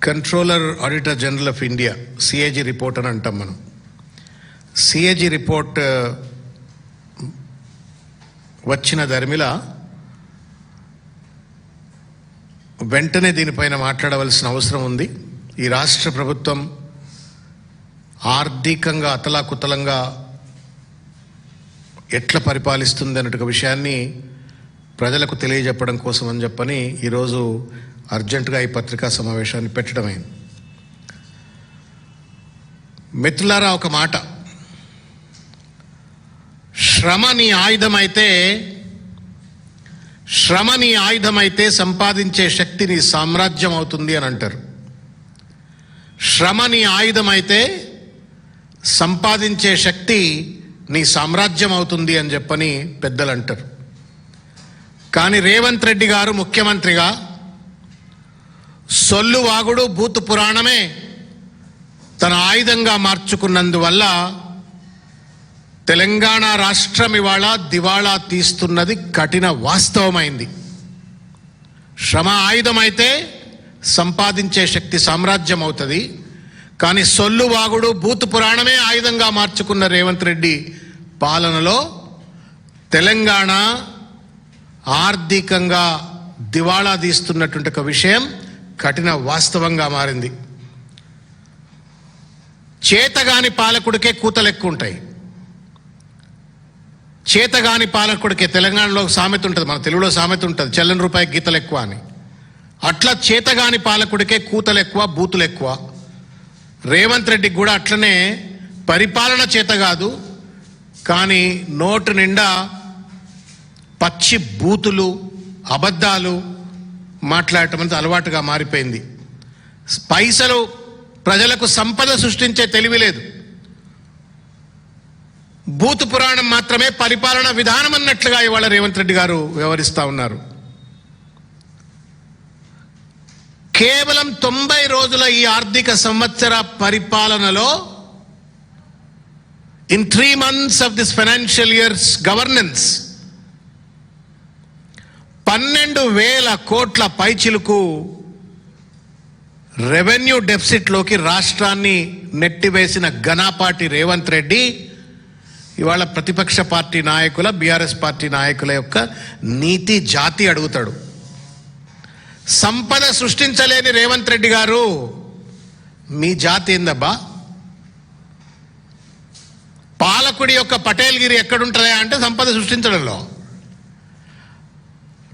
Controller auditor general of India CAG report అని అంటాం మనం. సిఏజీ రిపోర్ట్ వచ్చిన ధర్మిల వెంటనే దీనిపైన మాట్లాడవలసిన అవసరం ఉంది. ఈ రాష్ట్ర ప్రభుత్వం ఆర్థికంగా అతలాకుతలంగా ఎట్లా పరిపాలిస్తుంది అన్నట్టు విషయాన్ని ప్రజలకు తెలియజెప్పడం కోసం అని చెప్పని ఈరోజు అర్జెంటుగా ఈ పత్రికా సమావేశాన్ని పెట్టడమైంది. మిత్రులారా, ఒక మాట, శ్రమ నీ ఆయుధమైతే సంపాదించే శక్తి నీ సామ్రాజ్యం అవుతుంది అని అంటారు. శ్రమ నీ ఆయుధమైతే సంపాదించే శక్తి నీ సామ్రాజ్యం అవుతుంది అని చెప్పని పెద్దలు అంటారు. కానీ రేవంత్ రెడ్డి గారు ముఖ్యమంత్రిగా సొల్లు వాగుడు భూతు పురాణమే తన ఆయుధంగా మార్చుకున్నందువల్ల తెలంగాణ రాష్ట్రం ఇవాళ దివాళా తీస్తున్నది కఠిన వాస్తవమైంది. శ్రమ ఆయుధమైతే సంపాదించే శక్తి సామ్రాజ్యం అవుతుంది. కానీ సొల్లు వాగుడు భూతు పురాణమే ఆయుధంగా మార్చుకున్న రేవంత్ రెడ్డి పాలనలో తెలంగాణ ఆర్థికంగా దివాళా తీస్తున్నటువంటి ఒక విషయం కఠిన వాస్తవంగా మారింది. చేతగాని పాలకుడికే కూతలు ఎక్కువ ఉంటాయి. చేతగాని పాలకుడికే, తెలంగాణలో సామెత ఉంటుంది, మన తెలుగులో సామెత ఉంటుంది, చెల్లని రూపాయికి గీతలు ఎక్కువ అని. అట్లా చేతగాని పాలకుడికే కూతలు ఎక్కువ, బూతులు ఎక్కువ. రేవంత్ రెడ్డికి కూడా అట్లనే పరిపాలన చేత కాదు, కానీ నోటు నిండా పచ్చి బూతులు, అబద్ధాలు మాట్లాడటం అనేది అలవాటుగా మారిపోయింది. పైసలు ప్రజలకు సంపద సృష్టించే తెలివి లేదు. భూతు పురాణం మాత్రమే పరిపాలన విధానం అన్నట్లుగా ఇవాళ రేవంత్ రెడ్డి గారు వ్యవహరిస్తూ ఉన్నారు. కేవలం 90 రోజుల ఈ ఆర్థిక సంవత్సర పరిపాలనలో in 3 months of this financial year's governance 12,000 కోట్ల పైచిలుకు రెవెన్యూ డెఫిసిట్లోకి రాష్ట్రాన్ని నెట్టివేసిన ఘనాపాటి రేవంత్ రెడ్డి ఇవాళ ప్రతిపక్ష పార్టీ నాయకుల, బీఆర్ఎస్ పార్టీ నాయకుల యొక్క నీతి జాతి అడుగుతాడు. సంపద సృష్టించలేని రేవంత్ రెడ్డి గారు, మీ జాతి ఏందబ్బా? పాలకుడి యొక్క పటేల్గిరి ఎక్కడుంటుందా అంటే సంపద సృష్టించడంలో.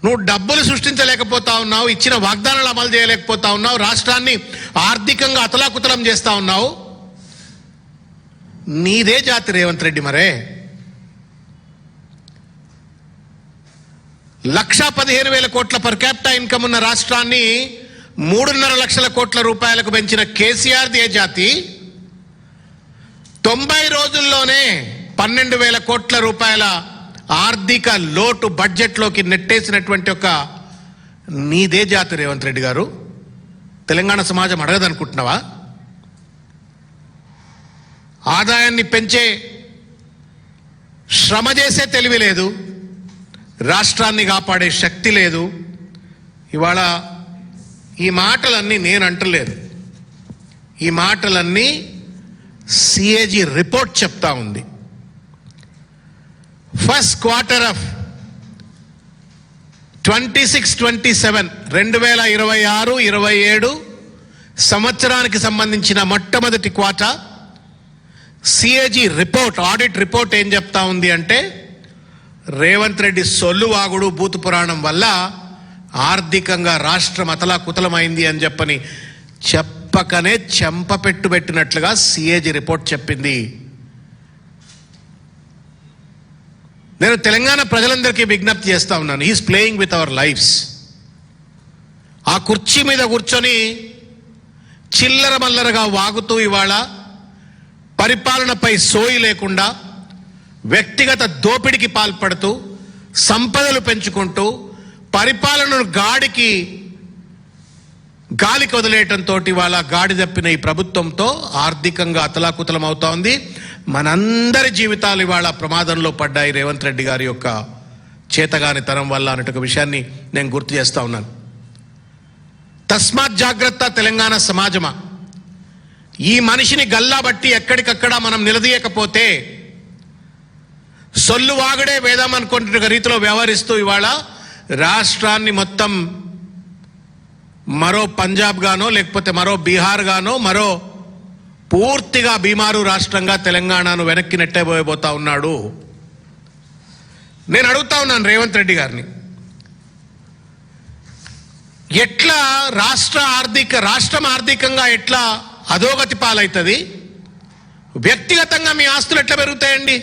నువ్వు డబ్బులు సృష్టించలేకపోతా ఉన్నావు, ఇచ్చిన వాగ్దానాలు అమలు చేయలేకపోతా ఉన్నావు, రాష్ట్రాన్ని ఆర్థికంగా అతలాకుతలం చేస్తా ఉన్నావు. నీదే జాతి రేవంత్ రెడ్డి. మరే 1,15,000 కోట్ల పర్ క్యాపిటా ఇన్కమ్ ఉన్న రాష్ట్రాన్ని 3.5 లక్షల కోట్ల రూపాయలకు పెంచిన కేసీఆర్ది ఏ జాతి? 90 రోజుల్లోనే 12,000 కోట్ల రూపాయల ఆర్థిక లోటు బడ్జెట్లోకి నెట్టేసినటువంటి ఒక నీదే జాతి రేవంత్ రెడ్డి గారు. తెలంగాణ సమాజం అడగదనుకుంటున్నావా? ఆదాయాన్ని పెంచే, శ్రమ చేసే తెలివి లేదు, రాష్ట్రాన్ని కాపాడే శక్తి లేదు. ఇవాళ ఈ మాటలన్నీ నేను అంటలేదు, ఈ మాటలన్నీ సిఏజీ రిపోర్ట్ చెప్తా ఉంది. ఫస్ట్ క్వార్టర్ ఆఫ్ 26-27 2026-27 సంవత్సరానికి సంబంధించిన మొట్టమొదటి quarter CAG report, audit report ఏం చెప్తా ఉంది అంటే, రేవంత్ రెడ్డి సొల్లు వాగుడు భూతు పురాణం వల్ల ఆర్థికంగా రాష్ట్రం అతలాకుతలమైంది అని చెప్పని చెప్పకనే చెంపపెట్టు పెట్టినట్లుగా సిఏజీ రిపోర్ట్ చెప్పింది. నేను తెలంగాణ ప్రజలందరికీ విజ్ఞప్తి చేస్తా ఉన్నాను, he's playing with our lives. ఆ కుర్చీ మీద కూర్చొని చిల్లర మల్లరగా వాగుతూ ఇవాళ పరిపాలనపై సోయి లేకుండా వ్యక్తిగత దోపిడికి పాల్పడుతూ సంపదలు పెంచుకుంటూ పరిపాలనను గాలికి వదిలేయటంతో ఇవాళ గాడి తప్పిన ఈ ప్రభుత్వంతో ఆర్థికంగా అతలాకుతలం అవుతా ఉంది. మనందరి జీవితాలు ఇవాళ ప్రమాదంలో పడ్డాయి రేవంత్ రెడ్డి గారి యొక్క చేతగాని తనం వల్ల అన్నట్టు విషయాన్ని నేను గుర్తు చేస్తా ఉన్నాను. తస్మాత్ జాగ్రత్త తెలంగాణ సమాజమా. ఈ మనిషిని గల్లాబట్టి ఎక్కడికక్కడ మనం నిలదీయకపోతే సొల్లువాగుడే వేదం అనుకుంటున్న రీతిలో వ్యవహరిస్తూ ఇవాళ రాష్ట్రాన్ని మొత్తం మరో పంజాబ్ గానో లేకపోతే మరో బీహార్ గానో మరో పూర్తిగా బీమారు రాష్ట్రంగా తెలంగాణను వెనక్కి నెట్టబోతా ఉన్నాడు. నేను అడుగుతా ఉన్నాను రేవంత్ రెడ్డి గారిని, ఎట్లా రాష్ట్రం ఆర్థికంగా ఎట్లా అధోగతి పాలవుతుంది, వ్యక్తిగతంగా మీ ఆస్తులు ఎట్లా పెరుగుతాయండి?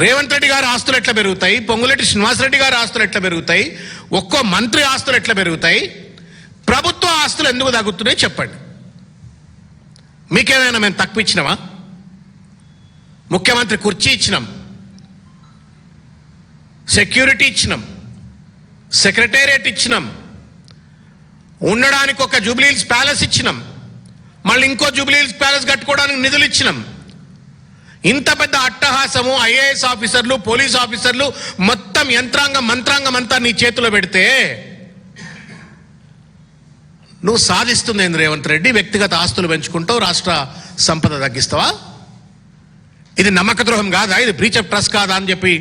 రేవంత్ రెడ్డి గారి ఆస్తులు ఎట్లా పెరుగుతాయి, పొంగులేటి శ్రీనివాసరెడ్డి గారి ఆస్తులు ఎట్లా పెరుగుతాయి, ఒక్కో మంత్రి ఆస్తులు ఎట్లా పెరుగుతాయి, ప్రభుత్వ ఆస్తులు ఎందుకు తగ్గుతున్నాయి చెప్పండి. మీకేమైనా మేము తక్కువ ఇచ్చినామా? ముఖ్యమంత్రి కుర్చీ ఇచ్చినాం, సెక్యూరిటీ ఇచ్చినాం, సెక్రటేరియట్ ఇచ్చినాం, ఉండడానికి ఒక జూబ్లీహిల్స్ ప్యాలెస్ ఇచ్చినాం, మళ్ళీ ఇంకో జూబ్లీహిల్స్ ప్యాలెస్ కట్టుకోవడానికి నిధులు ఇచ్చినాం. ఇంత పెద్ద అట్టహాసము ఐఏఎస్ ఆఫీసర్లు, పోలీస్ ఆఫీసర్లు, మొత్తం మంత్రాంగం అంతా నీ చేతిలో పెడితే నువ్వు సాధిస్తుంది ఏంది రేవంత్ రెడ్డి? వ్యక్తిగత ఆస్తులు పెంచుకుంటావు, రాష్ట్ర సంపద తగ్గిస్తావా? ఇది నమ్మక ద్రోహం కాదా? ఇది బ్రీచ్ ఆఫ్ ట్రస్ట్ కాదా అని చెప్పి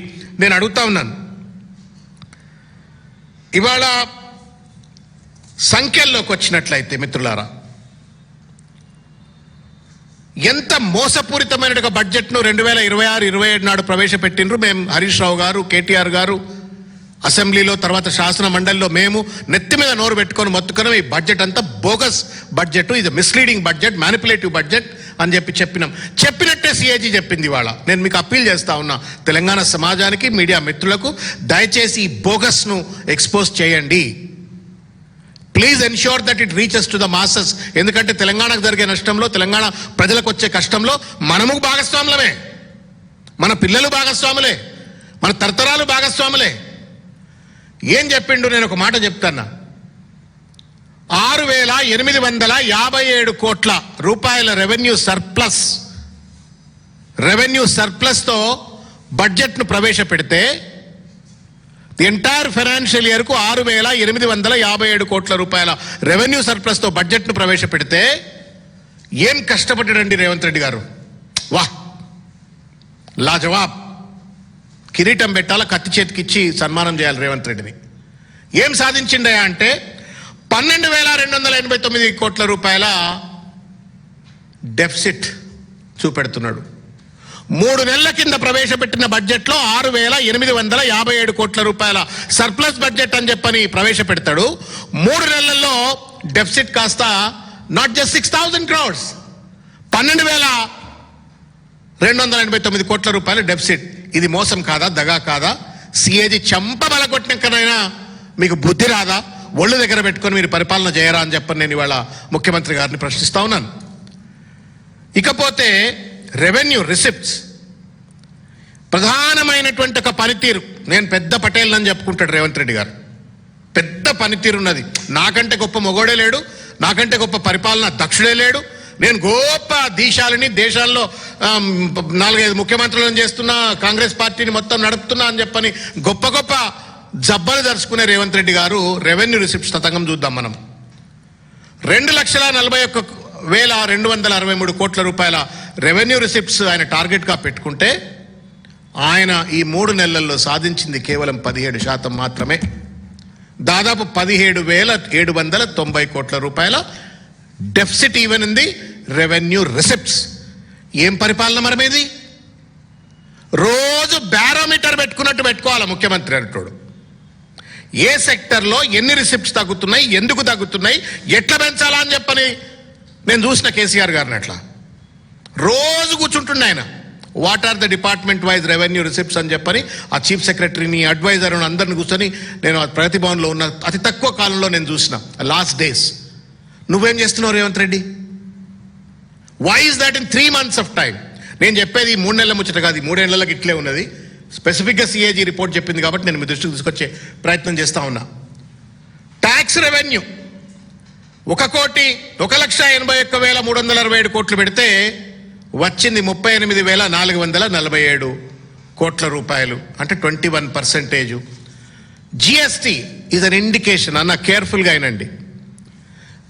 నేను అడుగుతా ఉన్నాను. ఇవాళ సంఖ్యల్లోకి వచ్చినట్లయితే మిత్రులారా, ఎంత మోసపూరితమైన బడ్జెట్ను 2026-27 నాడు ప్రవేశపెట్టినరు. మేము హరీష్ రావు గారు, కేటీఆర్ గారు అసెంబ్లీలో, తర్వాత శాసన మండలిలో మేము నెత్తి మీద నోరు పెట్టుకొని మొత్తుకున్నాం. ఈ బడ్జెట్ అంతా బోగస్ బడ్జెట్, ఇది మిస్లీడింగ్ బడ్జెట్, మ్యానిపులేటివ్ బడ్జెట్ అని చెప్పినట్టే సిఏజీ చెప్పింది. ఇవాళ నేను మీకు అప్పీల్ చేస్తా ఉన్నా, తెలంగాణ సమాజానికి, మీడియా మిత్రులకు, దయచేసి ఈ బోగస్ను ఎక్స్పోజ్ చేయండి. Please ensure that it reaches to the masses. ఎందుకంటే తెలంగాణకు జరిగే నష్టంలో, తెలంగాణ ప్రజలకు వచ్చే కష్టంలో మనము భాగస్వాములమే, మన పిల్లలు భాగస్వాములే, మన తరతరాలు భాగస్వాములే. ఏం చెప్పిండు? నేను ఒక మాట చెప్తాను. 6,857 కోట్ల రూపాయల రెవెన్యూ సర్ప్లస్తో బడ్జెట్ను ప్రవేశపెడితే ఎంటైర్ ఫైనాన్షియల్ ఇయర్కు 6,857 కోట్ల రూపాయల రెవెన్యూ సర్ప్లస్తో బడ్జెట్ను ప్రవేశపెడితే ఏం కష్టపడ్డాడండి రేవంత్ రెడ్డి గారు? వాహ్, లాజవాబ్. కిరీటం పెట్టాల, కత్తి చేతికిచ్చి సన్మానం చేయాలి రేవంత్ రెడ్డిని. ఏం సాధించిండయా అంటే 12,289 కోట్ల రూపాయల డెఫిసిట్ చూపెడుతున్నాడు. 3 నెలల కింద ప్రవేశపెట్టిన బడ్జెట్లో 6,857 కోట్ల రూపాయల సర్ప్లస్ బడ్జెట్ అని చెప్పని ప్రవేశపెడతాడు. 3 నెలల్లో డెఫిసిట్ కాస్త నాట్ జస్ట్ 6,000 crores, 12,289 కోట్ల రూపాయల డెఫిసిట్. ఇది మోసం కాదా, దగా కాదా? సిఏజీ చంప బలగొట్టినాకనైనా మీకు బుద్ధి రాదా? ఒళ్ళు దగ్గర పెట్టుకొని మీరు పరిపాలన చేయరా అని చెప్పని నేను ఇవాళ ముఖ్యమంత్రి గారిని ప్రశ్నిస్తా ఉన్నాను. ఇకపోతే రెవెన్యూ రిసిప్ట్స్ ప్రధానమైనటువంటి ఒక పనితీరు. నేను పెద్ద పటేల్ అని చెప్పుకుంటాడు రేవంత్ రెడ్డి గారు. పెద్ద పనితీరు ఉన్నది. నాకంటే గొప్ప మొగోడే లేడు, నాకంటే గొప్ప పరిపాలన దక్షుడే లేడు. నేను గొప్ప దేశాల్లో 4-5 ముఖ్యమంత్రులను చేస్తున్నా, కాంగ్రెస్ పార్టీని మొత్తం నడుపుతున్నా అని చెప్పని గొప్ప జబ్బలు దర్చుకునే రేవంత్ రెడ్డి గారు రెవెన్యూ రిసిప్ట్స్ తతంగం చూద్దాం మనం. 2,41,263 కోట్ల రూపాయల రెవెన్యూ రిసిప్ట్స్ ఆయన టార్గెట్గా పెట్టుకుంటే ఆయన ఈ 3 నెలల్లో సాధించింది కేవలం 17% మాత్రమే. దాదాపు 17,790 కోట్ల రూపాయల deficit even in the revenue receipts. ఏం పరిపాలన మరమేది? రోజు బ్యారోమీటర్ పెట్టుకున్నట్టు పెట్టుకోవాలి ముఖ్యమంత్రి అంటాడు. ఏ సెక్టర్లో ఎన్ని రిసిప్ట్స్ తగ్గుతున్నాయి, ఎందుకు తగ్గుతున్నాయి, ఎట్లా పెంచాలా అని చెప్పని నేను చూసిన కేసీఆర్ గారిని. అట్లా రోజు కూర్చుంటుండే ఆయన. What are the department wise revenue receipts అని చెప్పని ఆ చీఫ్ సెక్రటరీని, అడ్వైజర్ అందరిని కూర్చొని నేను ప్రగతి భవన్లో ఉన్న అతి తక్కువ కాలంలో నేను చూసిన లాస్ట్ డేస్. నువ్వేం చేస్తున్నావు Revanth Reddy? Why is that in 3 months of time? నేను చెప్పేది 3 నెలల ముచ్చట కాదు, 3 ఏళ్లకి ఇట్లే ఉన్నది. స్పెసిఫిక్గా సిఏజీ రిపోర్ట్ చెప్పింది కాబట్టి నేను మీ దృష్టికి తీసుకొచ్చే ప్రయత్నం చేస్తా ఉన్నా. ట్యాక్స్ రెవెన్యూ 1,81,367 కోట్లు పెడితే వచ్చింది 38,447 కోట్ల రూపాయలు, అంటే 21%. జిఎస్టీ ఈజ్ అన్ ఇండికేషన్ అన్న, కేర్ఫుల్గా అయినండి.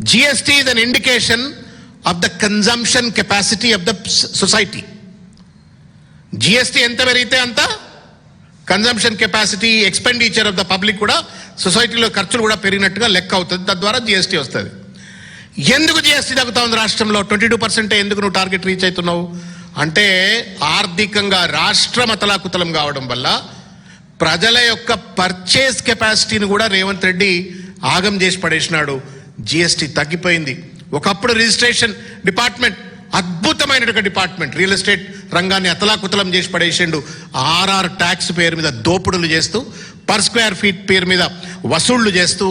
GST is an indication of the consumption capacity of the society. GST ఎంత పెరిగితే అంత consumption capacity, expenditure of the public కూడా, సొసైటీలో ఖర్చులు కూడా పెరిగినట్టుగా లెక్క అవుతుంది. తద్వారా జిఎస్టీ వస్తుంది. ఎందుకు జిఎస్టీ తగ్గుతా ఉంది రాష్ట్రంలో? 22% ఎందుకు నువ్వు టార్గెట్ రీచ్ అవుతున్నావు అంటే, ఆర్థికంగా రాష్ట్రం అతలాకుతలం కావడం వల్ల ప్రజల యొక్క పర్చేస్ కెపాసిటీని కూడా రేవంత్ రెడ్డి ఆగం చేసి పడేసినాడు. జిఎస్టీ తగ్గిపోయింది. ఒకప్పుడు రిజిస్ట్రేషన్ డిపార్ట్మెంట్ అద్భుతమైనటువంటి డిపార్ట్మెంట్, రియల్ ఎస్టేట్ రంగాన్ని అతలాకుతలం చేసి పడేసిండు. ఆర్ఆర్ ట్యాక్స్ పేరు మీద దోపుడులు చేస్తూ, పర్ స్క్వేర్ ఫీట్ పేరు మీద వసూళ్లు చేస్తూ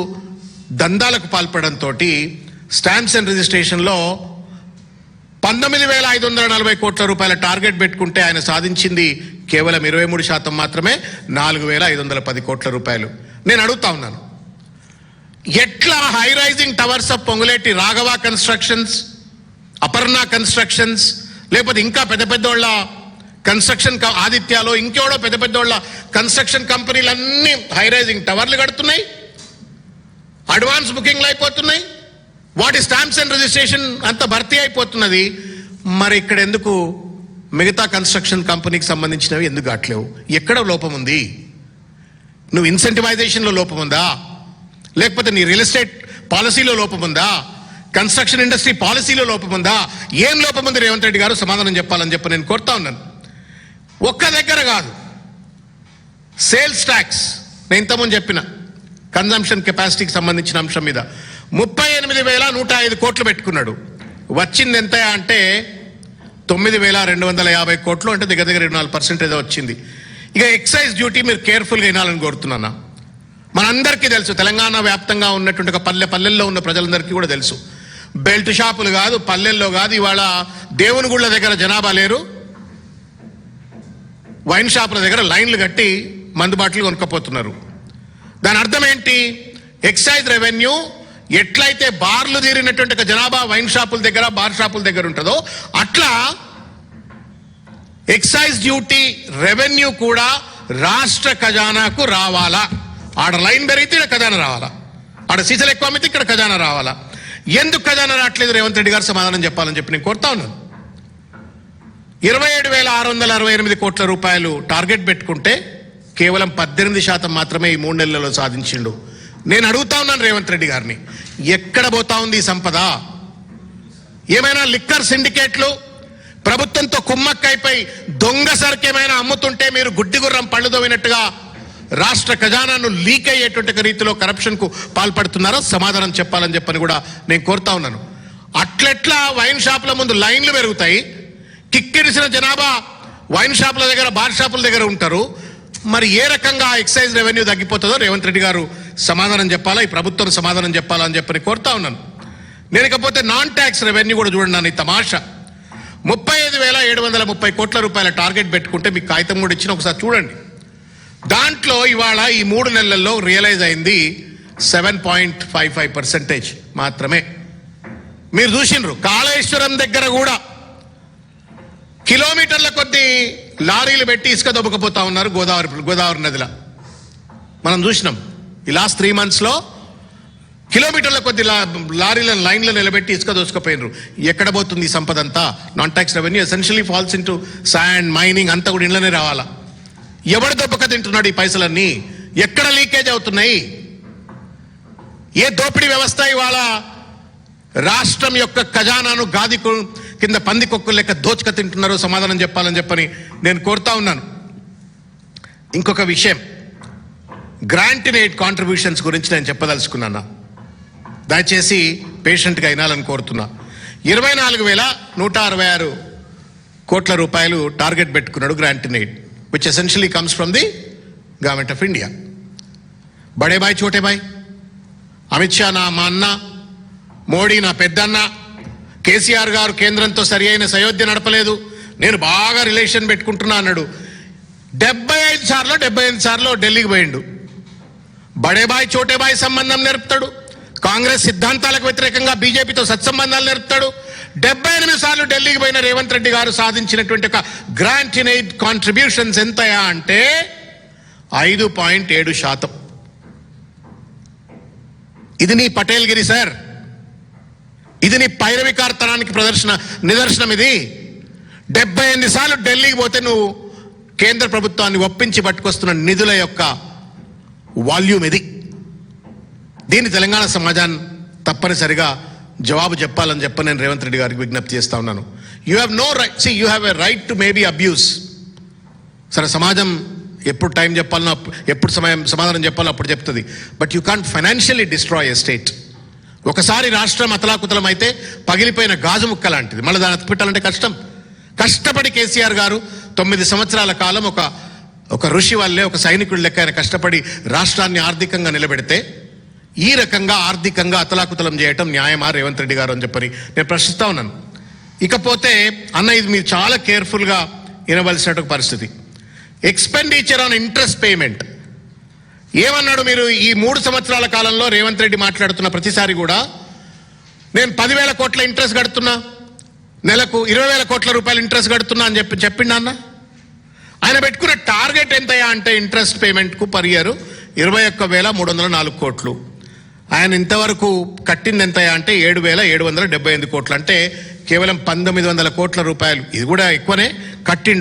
దందాలకు పాల్పడంతో స్టాంప్స్ అండ్ రిజిస్ట్రేషన్లో 19,540 కోట్ల రూపాయల టార్గెట్ పెట్టుకుంటే ఆయన సాధించింది కేవలం 23% మాత్రమే, 4,510 కోట్ల రూపాయలు. నేను అడుగుతా ఉన్నాను, ఎట్లా high rising towers of Ponguleti Raghava constructions, Aparna constructions, లేకపోతే ఇంకా పెద్ద పెద్దోళ్ళ కన్స్ట్రక్షన్ ఆదిత్యాలో ఇంకెవడో పెద్ద పెద్దోళ్ళ కన్స్ట్రక్షన్ కంపెనీలన్నీ హై రైజింగ్ టవర్లు కడుతున్నాయి, అడ్వాన్స్ బుకింగ్లు అయిపోతున్నాయి, వాటి స్టాంప్స్ అండ్ రిజిస్ట్రేషన్ అంత భర్తీ అయిపోతున్నది. మరి ఇక్కడ ఎందుకు మిగతా కన్స్ట్రక్షన్ కంపెనీకి సంబంధించినవి ఎందుకు కావట్లేవు? ఎక్కడ లోపం ఉంది? నువ్వు ఇన్సెంటివైజేషన్లో లోపం ఉందా, లేకపోతే నీ రియల్ ఎస్టేట్ పాలసీలో లోపం ఉందా, కన్స్ట్రక్షన్ ఇండస్ట్రీ పాలసీలో లోపం ఉందా? ఏం లోపం ఉంది రేవంత్ రెడ్డి గారు? సమాధానం చెప్పాలని చెప్పి నేను కోరుతా ఉన్నాను. ఒక్క దగ్గర కాదు, సేల్స్ ట్యాక్స్ నేను ఇంతకుముందు చెప్పిన కన్జంప్షన్ కెపాసిటీకి సంబంధించిన అంశం మీద 38,105 కోట్లు పెట్టుకున్నాడు. వచ్చింది ఎంత అంటే 9,250 కోట్లు, అంటే దగ్గర దగ్గర 24% ఏదో వచ్చింది. ఇక ఎక్సైజ్ డ్యూటీ మీరు కేర్ఫుల్గా వినాలని కోరుతున్నాను. మనందరికీ తెలుసు, తెలంగాణ వ్యాప్తంగా ఉన్నటువంటి ఒక పల్లెల్లో ఉన్న ప్రజలందరికీ కూడా తెలుసు, బెల్ట్ షాపులు కాదు, పల్లెల్లో కాదు, ఇవాళ దేవుని గుళ్ళ దగ్గర జనాభా లేరు, వైన్ షాపుల దగ్గర లైన్లు కట్టి మందు బాటలు కొనుక్కపోతున్నారు. దాని అర్థం ఏంటి? ఎక్సైజ్ రెవెన్యూ ఎట్లయితే బార్లు తీరినటువంటి ఒక జనాభా వైన్ షాపుల దగ్గర, బార్ షాపుల దగ్గర ఉంటుందో, అట్లా ఎక్సైజ్ డ్యూటీ రెవెన్యూ కూడా రాష్ట్ర ఖజానాకు రావాలా. ఆడ లైన్ పెరిగితే ఇక్కడ ఖజానా రావాలా, ఆడ సీసలు ఎక్కువ అమ్మితే ఇక్కడ ఖజానా రావాలా. ఎందుకు ఖజానా రావట్లేదు? రేవంత్ రెడ్డి గారు సమాధానం చెప్పాలని చెప్పి నేను కోరుతా ఉన్నాను. 27,668 కోట్ల రూపాయలు టార్గెట్ పెట్టుకుంటే కేవలం 18% మాత్రమే ఈ 3 నెలల్లో సాధించిండు. నేను అడుగుతా ఉన్నాను రేవంత్ రెడ్డి గారిని, ఎక్కడ పోతా ఉంది ఈ సంపద? ఏమైనా లిక్కర్ సిండికేట్లు ప్రభుత్వంతో కుమ్మక్కైపోయి దొంగ సరుకేమైనా అమ్ముతుంటే మీరు గుడ్డి గుర్రం పళ్ళు తోవినట్టుగా రాష్ట్ర ఖజానాను లీక్ అయ్యేటువంటి రీతిలో కరప్షన్ కు పాల్పడుతున్నారో సమాధానం చెప్పాలని చెప్పని కూడా నేను కోరుతా ఉన్నాను. అట్లెట్లా వైన్ షాపుల ముందు లైన్లు పెరుగుతాయి, కిక్కిరిసిన జనాభా వైన్ షాపుల దగ్గర, బార్ షాపుల దగ్గర ఉంటారు. మరి ఏ రకంగా ఎక్సైజ్ రెవెన్యూ తగ్గిపోతుందో రేవంత్ రెడ్డి గారు సమాధానం చెప్పాలా, ఈ ప్రభుత్వం సమాధానం చెప్పాలని చెప్పని కోరుతా ఉన్నాను. నేను ఇకపోతే నాన్ ట్యాక్స్ రెవెన్యూ కూడా చూడండి. ఈ తమాషా 35,730 కోట్ల రూపాయల టార్గెట్ పెట్టుకుంటే మీకు కాగితం కూడా ఇచ్చిన, ఒకసారి చూడండి. దాంట్లో ఇవాళ ఈ 3 నెలల్లో రియలైజ్ అయింది 7.55% మాత్రమే. మీరు చూసిండ్రు, కాళేశ్వరం దగ్గర కూడా కిలోమీటర్ల కొద్ది లారీలు పెట్టి ఇసుక దొబ్బకపోతా ఉన్నారు గోదావరి నదిలో. మనం చూసినాం ఈ లాస్ట్ 3 monthsలో కిలోమీటర్ల కొద్ది లారీలను లైన్లో నిలబెట్టి ఇసుక దోసుకుపోయినరు. ఎక్కడ పోతుంది ఈ సంపద అంతా? Non tax revenue essentially falls into sand, mining అంతా కూడా ఇంట్లోనే రావాలా. ఎవడు దొబ్బక తింటున్నాడు ఈ పైసలన్నీ? ఎక్కడ లీకేజ్ అవుతున్నాయి? ఏ దోపిడీ వ్యవస్థ ఇవాళ రాష్ట్రం యొక్క ఖజానాను గాది కింద పందికొక్కు లెక్క దోచుక తింటున్నారో సమాధానం చెప్పాలని చెప్పని నేను కోరుతా ఉన్నాను. ఇంకొక విషయం, గ్రాంట్ ఇన్ ఎయిడ్ కాంట్రిబ్యూషన్స్ గురించి నేను చెప్పదలుచుకున్నాను. దయచేసి పేషెంట్గా వినాలని కోరుతున్నా. 24,166 కోట్ల రూపాయలు టార్గెట్ పెట్టుకున్నాడు grant in aid, which essentially comes from the government of India. బడే బాయ్ చోటే బాయ్, అమిత్ షా మా అన్న, మోడీ నా పెద్దన్న, కేసీఆర్ గారు కేంద్రంతో సరి అయిన సయోధ్య నడపలేదు, నేను బాగా రిలేషన్ పెట్టుకుంటున్నా అన్నాడు. 75 సార్లు ఢిల్లీకి పోయిండు. బడే బాయ్ చోటే బాయ్ సంబంధం నేర్పుతాడు, కాంగ్రెస్ సిద్ధాంతాలకు వ్యతిరేకంగా బీజేపీతో సత్సంబంధాలు నేర్పుతాడు. 78 సార్లు ఢిల్లీకి పోయిన రేవంత్ రెడ్డి గారు సాధించినటువంటి ఒక గ్రాంట్ ఇన్ ఎయిడ్ కాంట్రిబ్యూషన్స్ ఎంతయా అంటే 5.7%. ఇది నీ పటేల్గిరి సార్, ఇది నీ పైరవికార్తనానికి నిదర్శనం. ఇది 78 సార్లు ఢిల్లీకి పోతే నువ్వు కేంద్ర ప్రభుత్వాన్ని ఒప్పించి పట్టుకొస్తున్న నిధుల యొక్క వాల్యూమ్ ఇది. దీన్ని తెలంగాణ సమాజాన్ని తప్పనిసరిగా జవాబు చెప్పాలని చెప్పి నేను రేవంత్ రెడ్డి గారికి విజ్ఞప్తి చేస్తా ఉన్నాను. You have no right, you have a right to maybe abuse. సరే, సమాజం ఎప్పుడు టైం చెప్పాలనో ఎప్పుడు సమాధానం చెప్పాలో అప్పుడు చెప్తుంది. But you can't financially destroy a state. ఒకసారి రాష్ట్రం అతలాకుతలం అయితే పగిలిపోయిన గాజు ముక్క లాంటిది. మళ్ళీ దాన్ని అతిపెట్టాలంటే కష్టం. కష్టపడి కేసీఆర్ గారు 9 సంవత్సరాల కాలం ఒక ఋషి వల్లే, ఒక సైనికుడి లెక్క ఆయన కష్టపడి రాష్ట్రాన్ని ఆర్థికంగా నిలబెడితే ఈ రకంగా ఆర్థికంగా అతలాకుతలం చేయటం న్యాయమా రేవంత్ రెడ్డి గారు అని చెప్పని నేను ప్రశ్నిస్తా ఉన్నాను. ఇకపోతే అన్న, ఇది మీరు చాలా కేర్ఫుల్గా వినవలసిన పరిస్థితి. ఎక్స్పెండిచర్ ఆన్ ఇంట్రెస్ట్ పేమెంట్ ఏమన్నాడు మీరు? ఈ 3 సంవత్సరాల కాలంలో రేవంత్ రెడ్డి మాట్లాడుతున్న ప్రతిసారి కూడా నేను 10,000 కోట్ల ఇంట్రెస్ట్ కడుతున్నా, నెలకు 20,000 కోట్ల రూపాయలు ఇంట్రెస్ట్ కడుతున్నా అని చెప్పిండా అన్న? ఆయన పెట్టుకున్న టార్గెట్ ఎంతయా అంటే ఇంట్రెస్ట్ పేమెంట్కు పర్ ఇయర్ 21,304 కోట్లు. ఆయన ఇంతవరకు కట్టింది ఎంతయా అంటే 7,778 కోట్లు, అంటే కేవలం 1,900 కోట్ల రూపాయలు. ఇది కూడా ఎక్కువనే కట్టి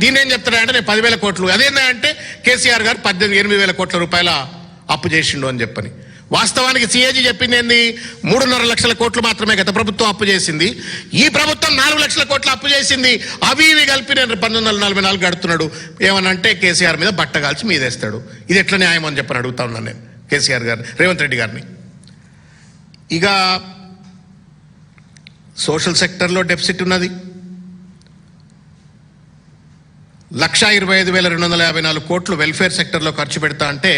దీన్ని ఏం చెప్తాడంటే నేను 10,000 కోట్లు. అదేంటంటే కేసీఆర్ గారు 8,000 కోట్ల రూపాయల అప్పు చేసిండు అని చెప్పని. వాస్తవానికి సిఏజీ చెప్పింది ఏంది? 3.5 లక్షల కోట్లు మాత్రమే గత ప్రభుత్వం అప్పు చేసింది. ఈ ప్రభుత్వం 4 లక్షల కోట్ల అప్పు చేసింది. అవి ఇవి కలిపి నేను 1944 గడుతున్నాడు. ఏమనంటే కేసీఆర్ మీద బట్టగాల్చి మీదేస్తాడు. ఇది ఎట్లా న్యాయం అని చెప్పని అడుగుతా ఉన్నాను నేను కేసీఆర్ గారు, రేవంత్ రెడ్డి గారిని. ఇక సోషల్ సెక్టర్లో డెఫిసిట్ ఉన్నది. 1,25,254 కోట్లు వెల్ఫేర్ సెక్టర్లో ఖర్చు పెడతా అంటే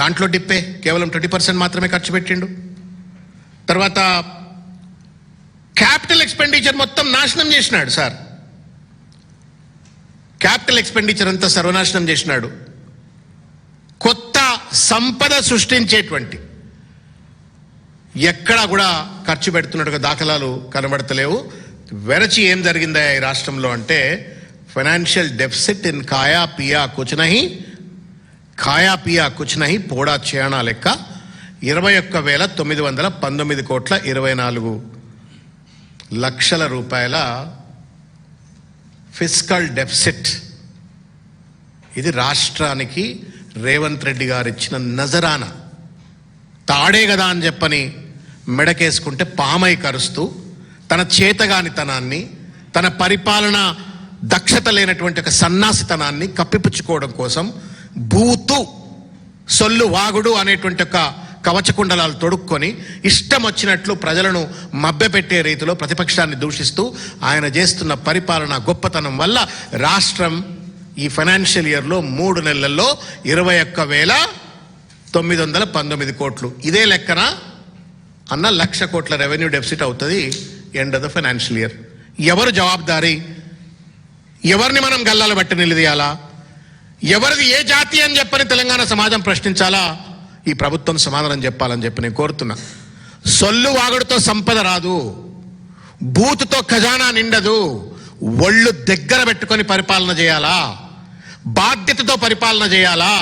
దాంట్లో డిప్పే, కేవలం 20% మాత్రమే ఖర్చు పెట్టిండు. తర్వాత క్యాపిటల్ ఎక్స్పెండిచర్ మొత్తం నాశనం చేసినాడు సార్. క్యాపిటల్ ఎక్స్పెండిచర్ అంతా సర్వనాశనం చేసినాడు. కొత్త సంపద సృష్టించేటువంటి ఎక్కడా కూడా ఖర్చు పెడుతున్నట్టుగా దాఖలాలు కనబడతలేవు. వెరచి ఏం జరిగిందా ఈ రాష్ట్రంలో అంటే ఫైనాన్షియల్ డెఫిసిట్ ఇన్ ఖాయా పియా కుచ్ నహీ పోడా చేయానా లెక్క 21,919 కోట్ల 24 లక్షల రూపాయల ఫిస్కల్ డెఫిసిట్. ఇది రాష్ట్రానికి రేవంత్ రెడ్డి గారు ఇచ్చిన నజరానా. తాడే కదా అని చెప్పని మెడకేసుకుంటే పామై కరుస్తూ తన చేతగానితనాన్ని, తన పరిపాలన దక్షత లేనటువంటి ఒక సన్నాసితనాన్ని కప్పిపుచ్చుకోవడం కోసం బూతు సొల్లు వాగుడు అనేటువంటి ఒక కవచకుండలాలు తొడుక్కొని ఇష్టం వచ్చినట్లు ప్రజలను మభ్యపెట్టే రీతిలో ప్రతిపక్షాన్ని దూషిస్తూ ఆయన చేస్తున్న పరిపాలన గొప్పతనం వల్ల రాష్ట్రం ఈ ఫైనాన్షియల్ ఇయర్లో 3 నెలల్లో 21,919 కోట్లు. ఇదే లెక్కన అన్న 1,00,000 కోట్ల రెవెన్యూ డెఫిసిట్ అవుతుంది end of the financial year. ఎవరు జవాబుదారీ? ఎవరిని మనం గల్లాలు బట్టి నిలదీయాలా? ఎవరిది ఏ జాతి అని చెప్పని తెలంగాణ సమాజం ప్రశ్నించాలా? ఈ ప్రభుత్వం సమాధానం చెప్పాలని చెప్పి నేను కోరుతున్నా. సొల్లు వాగుడుతో సంపద రాదు, బూతుతో ఖజానా నిండదు. ఒళ్ళు దగ్గర పెట్టుకొని పరిపాలన చేయాలా, బాధ్యతతో పరిపాలన చేయాలా.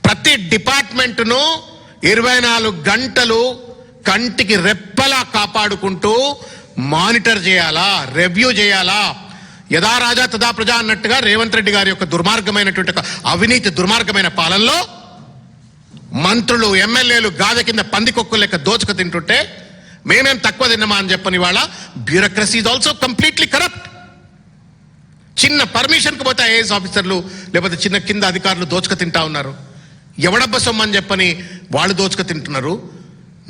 ప్రతి డిపార్ట్మెంటును 24 గంటలు కంటికి రెప్పలా కాపాడుకుంటూ మానిటర్ చేయాలా, రివ్యూ చేయాలా. యథా రాజా తదా ప్రజా అన్నట్టుగా రేవంత్ రెడ్డి గారి యొక్క దుర్మార్గమైనటువంటి అవినీతి దుర్మార్గమైన పాలనలో మంత్రులు, ఎమ్మెల్యేలు గాథ కింద పందికొక్కు లెక్క దోచుకు తింటుంటే మేమేం తక్కువ తిన్నామా అని చెప్పని వాళ్ళ bureaucracy is also completely corrupt. చిన్న పర్మిషన్కి పోతే ఐఏఎస్ ఆఫీసర్లు లేకపోతే చిన్న కింద అధికారులు దోచుకు తింటా ఉన్నారు. ఎవడబ్బ సొమ్మని చెప్పని వాళ్ళు దోచుకు తింటున్నారు.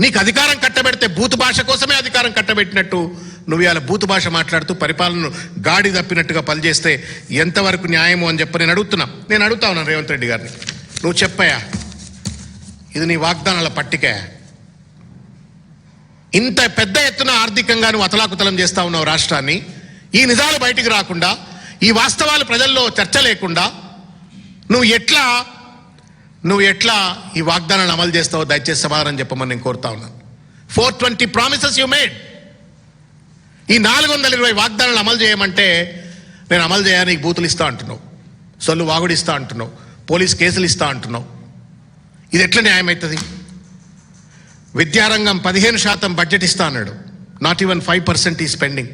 నీకు అధికారం కట్టబెడితే బూతు భాష కోసమే అధికారం కట్టబెట్టినట్టు నువ్వు ఇవాళ బూతు భాష మాట్లాడుతూ పరిపాలనను గాడి తప్పినట్టుగా పనిచేస్తే ఎంతవరకు న్యాయము అని చెప్పి నేను అడుగుతా ఉన్నాను రేవంత్ రెడ్డి గారిని. నువ్వు చెప్పయా, ఇది నీ వాగ్దానాల పట్టిక. ఇంత పెద్ద ఎత్తున ఆర్థికంగా నువ్వు అతలాకుతలం చేస్తా ఉన్నావు రాష్ట్రాన్ని. ఈ నిజాలు బయటికి రాకుండా, ఈ వాస్తవాలు ప్రజల్లో చర్చ లేకుండా నువ్వు ఎట్లా ఈ వాగ్దానాన్ని అమలు చేస్తావో దయచేసి సమాధానం చెప్పమని నేను కోరుతా ఉన్నాను. 420 ప్రామిసెస్ యూ మేడ్. ఈ 420 వాగ్దానాలు అమలు చేయమంటే నేను అమలు చేయడానికి బూతులు ఇస్తా అంటున్నావు, సొల్లు వాగుడు ఇస్తా అంటున్నావు, పోలీస్ కేసులు ఇస్తా అంటున్నావు. ఇది ఎట్లా న్యాయం అవుతుంది? విద్యారంగం 15% బడ్జెట్ ఇస్తా అన్నాడు. నాట్ ఈవెన్ 5% ఈ స్పెండింగ్.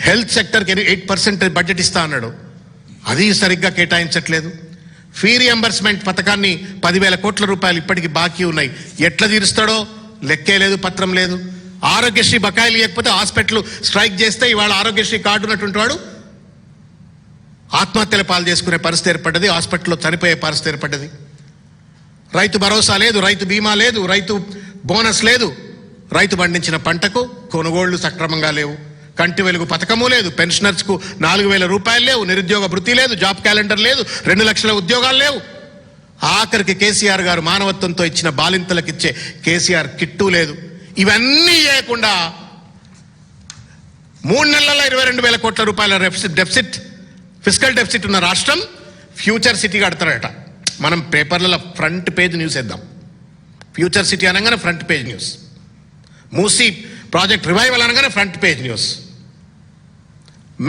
హెల్త్ సెక్టర్కి 8% బడ్జెట్ ఇస్తా అన్నాడు. అది సరిగ్గా కేటాయించట్లేదు. ఫీ రియంబర్స్మెంట్ పథకాన్ని 10,000 కోట్ల రూపాయలు ఇప్పటికీ బాకీ ఉన్నాయి. ఎట్లా తీరుస్తాడో లెక్కే లేదు, పత్రం లేదు. ఆరోగ్యశ్రీ బకాయిలు లేకపోతే హాస్పిటల్ స్ట్రైక్ చేస్తే ఇవాళ ఆరోగ్యశ్రీ కార్డు ఉన్నటువంటి వాడు ఆత్మహత్యల పాలు చేసుకునే పరిస్థితి ఏర్పడ్డది, హాస్పిటల్లో చనిపోయే పరిస్థితి ఏర్పడ్డది. రైతు భరోసా లేదు, రైతు బీమా లేదు, రైతు బోనస్ లేదు, రైతు పండించిన పంటకు కొనుగోళ్లు సక్రమంగా లేవు, కంటి వెలుగు పథకము లేదు, పెన్షనర్స్కు 4,000 రూపాయలు లేవు, నిరుద్యోగ భృతి లేదు, జాబ్ క్యాలెండర్ లేదు, 2 లక్షల ఉద్యోగాలు లేవు. ఆఖరికి కేసీఆర్ గారు మానవత్వంతో ఇచ్చిన బాలింతలకు ఇచ్చే కేసీఆర్ కిట్టు లేదు. ఇవన్నీ చేయకుండా 3 నెలల 22,000 కోట్ల రూపాయల డెఫిసిట్, ఫిస్కల్ డెఫిసిట్ ఉన్న రాష్ట్రం ఫ్యూచర్ సిటీ కడతారట. మనం పేపర్లలో ఫ్రంట్ పేజ్ న్యూస్ వేద్దాం. ఫ్యూచర్ సిటీ అనగానే front page news, Musi project revival అనగానే front page news.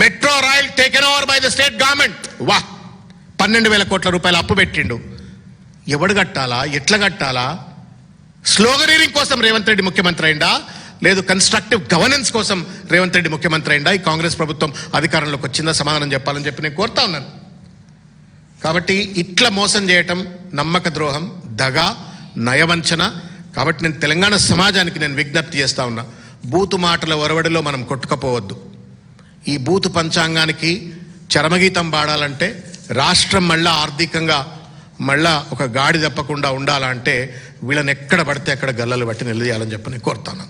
Metro rail taken over by the state government. వా, 12,000 కోట్ల రూపాయలు అప్పు పెట్టిండు. ఎవడు కట్టాలా, ఎట్లా కట్టాలా? స్లోగనీరింగ్ కోసం రేవంత్ రెడ్డి ముఖ్యమంత్రి అయిందా, లేదు కన్స్ట్రక్టివ్ గవర్నెన్స్ కోసం రేవంత్ రెడ్డి ముఖ్యమంత్రి అయిందా? ఈ కాంగ్రెస్ ప్రభుత్వం అధికారంలోకి వచ్చిందా? సమాధానం చెప్పాలని చెప్పి నేను కోరుతా ఉన్నాను. కాబట్టి ఇట్లా మోసం చేయటం నమ్మక ద్రోహం, దగా, నయవంచన. కాబట్టి నేను తెలంగాణ సమాజానికి నేను విజ్ఞప్తి చేస్తా ఉన్నా, బూతు మాటల ఒరవడిలో మనం కొట్టుకపోవద్దు. ఈ బూతు పంచాంగానికి చరమగీతం పాడాలంటే, రాష్ట్రం మళ్ళా ఆర్థికంగా మళ్ళా ఒక గాడి తప్పకుండా ఉండాలంటే వీళ్ళని ఎక్కడ పడితే అక్కడ గల్లలు బట్టి నిలదీయాలని చెప్పి నేను కోరుతాను.